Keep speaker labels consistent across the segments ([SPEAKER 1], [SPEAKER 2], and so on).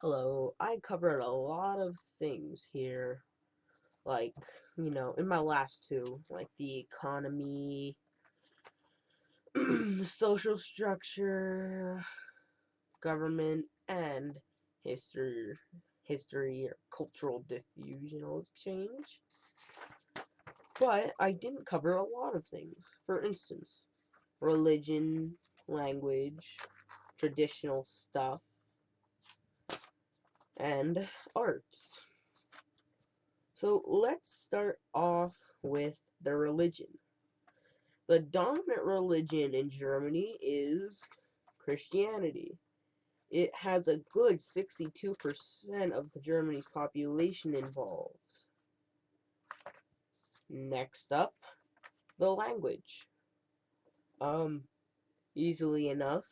[SPEAKER 1] Hello, I covered a lot of things here, like, in my last two, like the economy, the social structure, government, and history, history or cultural diffusional exchange. But I didn't cover a lot of things. For instance, religion, language, traditional stuff, and arts. So let's start off with the religion. The dominant religion in Germany is Christianity. It has a good 62% of the Germany's population involved. Next up, the language. Um, Easily enough,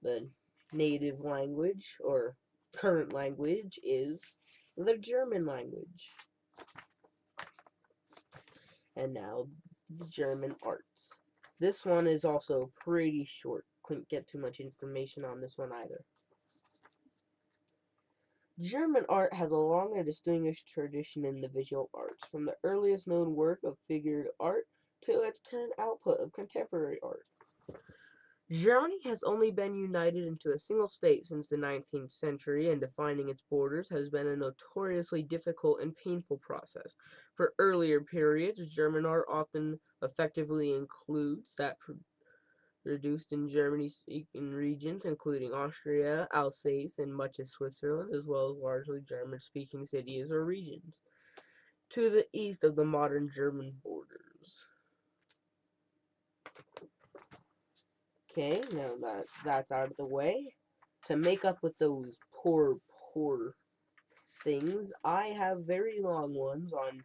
[SPEAKER 1] the native language or current language is the German language. And now the German arts. This one is also pretty short. Couldn't get too much information on this one either. German art has a long and distinguished tradition in the visual arts, from the earliest known work of figured art to its current output of contemporary art. Germany has only been united into a single state since the 19th century, and defining its borders has been a notoriously difficult and painful process. For earlier periods, German art often effectively includes that produced in German-speaking regions, including Austria, Alsace, and much of Switzerland, as well as largely German-speaking cities or regions, to the east of the modern German borders. Okay, now that that's out of the way, to make up with those poor things, I have very long ones on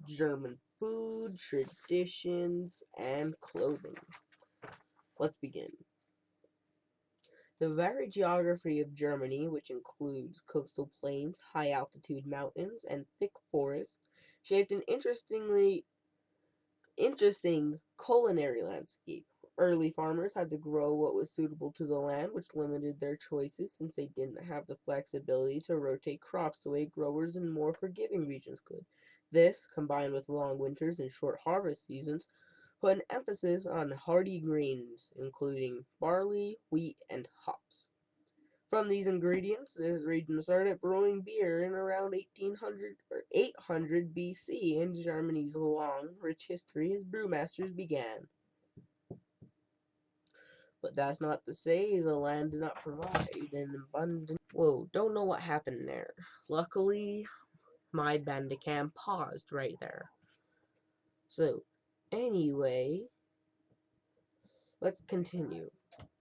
[SPEAKER 1] German food, traditions, and clothing. Let's begin. The varied geography of Germany, which includes coastal plains, high-altitude mountains, and thick forests, shaped an interesting culinary landscape. Early farmers had to grow what was suitable to the land, which limited their choices since they didn't have the flexibility to rotate crops the way growers in more forgiving regions could. This, combined with long winters and short harvest seasons, put an emphasis on hardy grains, including barley, wheat, and hops. From these ingredients, this region started brewing beer in around 1800 or 800 BC, and Germany's long, rich history as brewmasters began. But that's not to say the land did not provide an abundant. Whoa, don't know what happened there. Luckily, my Bandicam paused right there. So, anyway, let's continue.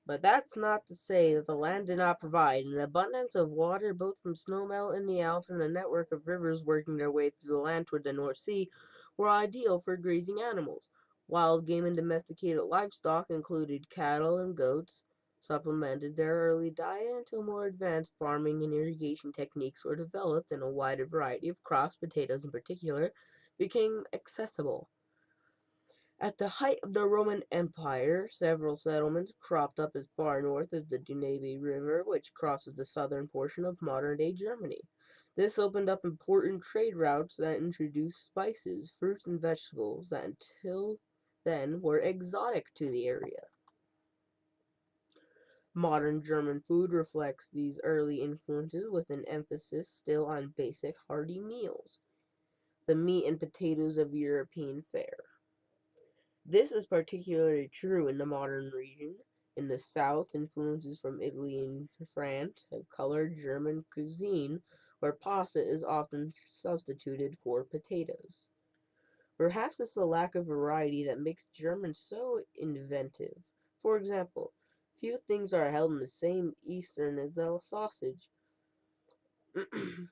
[SPEAKER 1] But that's not to say that the land did not provide an abundance of water both from snowmelt in the Alps and a network of rivers working their way through the land toward the North Sea were ideal for grazing animals. Wild game and domesticated livestock included cattle and goats, supplemented their early diet until more advanced farming and irrigation techniques were developed and a wider variety of crops, potatoes in particular, became accessible. At the height of the Roman Empire, several settlements cropped up as far north as the Danube River, which crosses the southern portion of modern-day Germany. This opened up important trade routes that introduced spices, fruits, and vegetables that until then were exotic to the area. Modern German food reflects these early influences with an emphasis still on basic hearty meals, the meat and potatoes of European fare. This is particularly true in the modern region. In the south, influences from Italy and France have colored German cuisine, where pasta is often substituted for potatoes. Perhaps it's the lack of variety that makes Germans so inventive. For example, few things are held in the same Eastern as the sausage.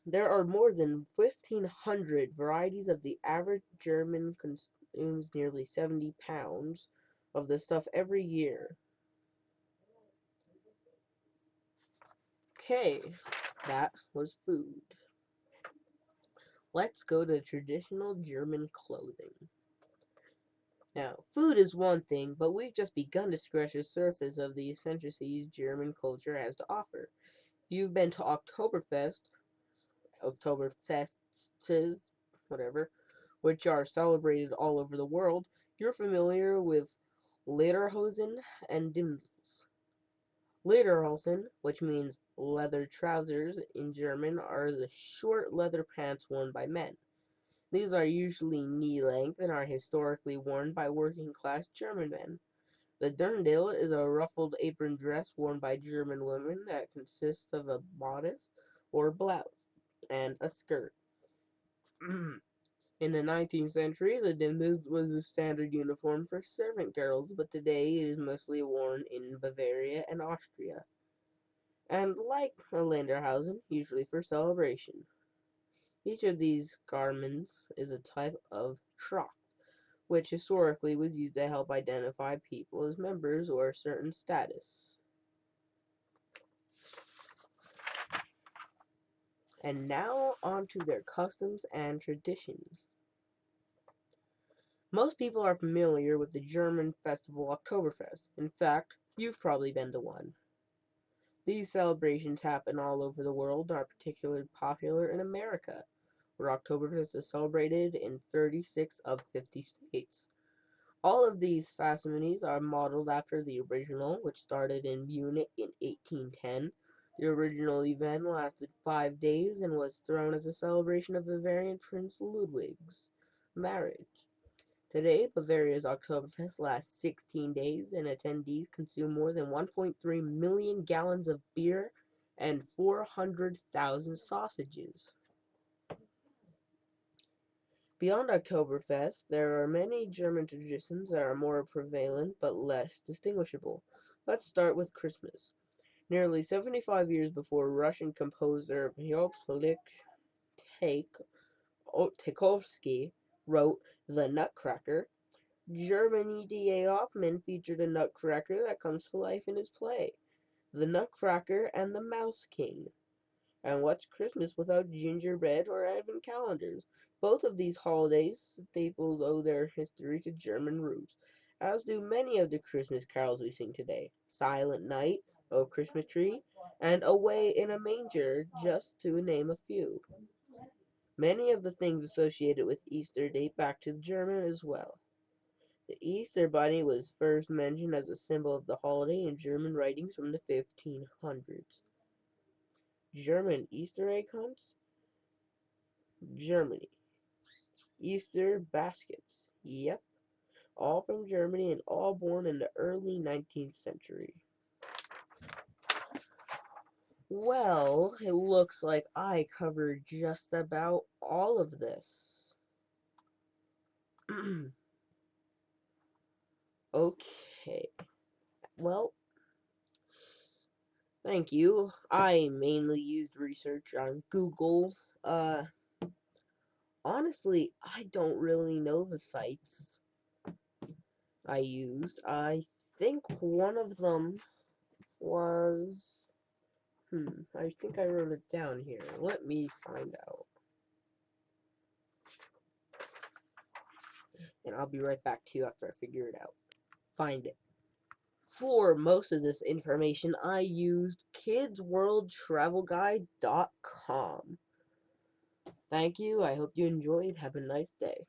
[SPEAKER 1] There are more than 1,500 varieties of the average German consumes nearly 70 pounds of this stuff every year. Okay, that was food. Let's go to traditional German clothing. Now, food is one thing, but we've just begun to scratch the surface of the eccentricities German culture has to offer. you've been to Oktoberfests, whatever, which are celebrated all over the world, you're familiar with Lederhosen and Dimsels. Lederhosen, which means leather trousers in German, are the short leather pants worn by men. These are usually knee-length and are historically worn by working-class German men. The Dirndl is a ruffled apron dress worn by German women that consists of a bodice or blouse and a skirt. In the 19th century, the Dirndl was the standard uniform for servant girls, but today it is mostly worn in Bavaria and Austria, and like a Lederhosen, usually for celebration. Each of these garments is a type of Tracht, which historically was used to help identify people as members or a certain status. And now on to their customs and traditions. Most people are familiar with the German festival Oktoberfest. In fact, you've probably been to one. These celebrations happen all over the world and are particularly popular in America, where Oktoberfest is celebrated in 36 of 50 states. All of these festivities are modeled after the original, which started in Munich in 1810. The original event lasted 5 days and was thrown as a celebration of Bavarian Prince Ludwig's marriage. Today, Bavaria's Oktoberfest lasts 16 days, and attendees consume more than 1.3 million gallons of beer and 400,000 sausages. Beyond Oktoberfest, there are many German traditions that are more prevalent but less distinguishable. Let's start with Christmas. Nearly 75 years before Russian composer Pyotr Tchaikovsky wrote The Nutcracker, German D.A. Hoffmann featured a nutcracker that comes to life in his play, The Nutcracker and the Mouse King. And what's Christmas without gingerbread or advent calendars? Both of these holidays staples owe their history to German roots, as do many of the Christmas carols we sing today. Silent Night, O Christmas Tree, and Away in a Manger, just to name a few. Many of the things associated with Easter date back to German as well. The Easter bunny was first mentioned as a symbol of the holiday in German writings from the 1500s. German Easter egg hunts? Germany. Easter baskets. Yep. All from Germany and all born in the early 19th century. Well, it looks like I covered just about all of this. Okay. Well, thank you. I mainly used research on Google. Honestly, I don't really know the sites I used. I think one of them was... I think I wrote it down here. Let me find out. And I'll be right back to you after I figure it out. Find it. For most of this information, I used kidsworldtravelguide.com. Thank you. I hope you enjoyed. Have a nice day.